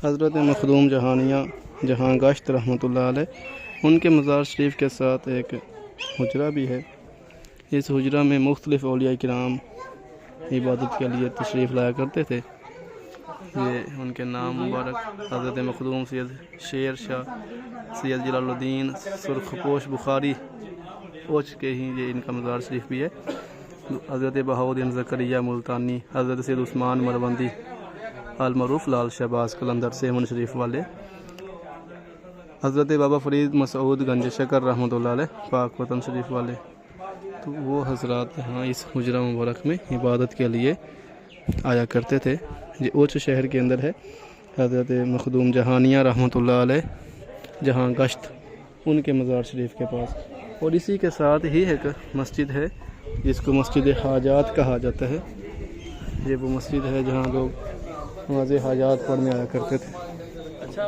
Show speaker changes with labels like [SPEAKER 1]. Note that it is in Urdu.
[SPEAKER 1] حضرت مخدوم جہانیہ جہاں گشت رحمۃ اللہ علیہ، ان کے مزار شریف کے ساتھ ایک حجرہ بھی ہے۔ اس حجرہ میں مختلف اولیاء کرام عبادت کے لیے تشریف لایا کرتے تھے۔ یہ ان کے نام مبارک حضرت مخدوم سید شیر شاہ، سید جلال الدین سرخ پوش بخاری پوچھ کے ہی یہ ان کا مزار شریف بھی ہے۔ حضرت بہاؤالدین زکریا ملتانی، حضرت سید عثمان مروندی، المعروف لال شہباز قلندر سیمن شریف والے، حضرت بابا فرید مسعود گنج شکر رحمۃ اللہ علیہ پاک وطن شریف والے، تو وہ حضرات یہاں اس حجرہ مبارک میں عبادت کے لیے آیا کرتے تھے۔ یہ اوچھ شہر کے اندر ہے۔ حضرت مخدوم جہانیہ رحمۃ اللہ علیہ جہاں گشت، ان کے مزار شریف کے پاس، اور اسی کے ساتھ ہی ایک مسجد ہے جس کو مسجد حاجات کہا جاتا ہے۔ یہ وہ مسجد ہے جہاں لوگ نماز حاجات پڑھنے آیا کرتے تھے۔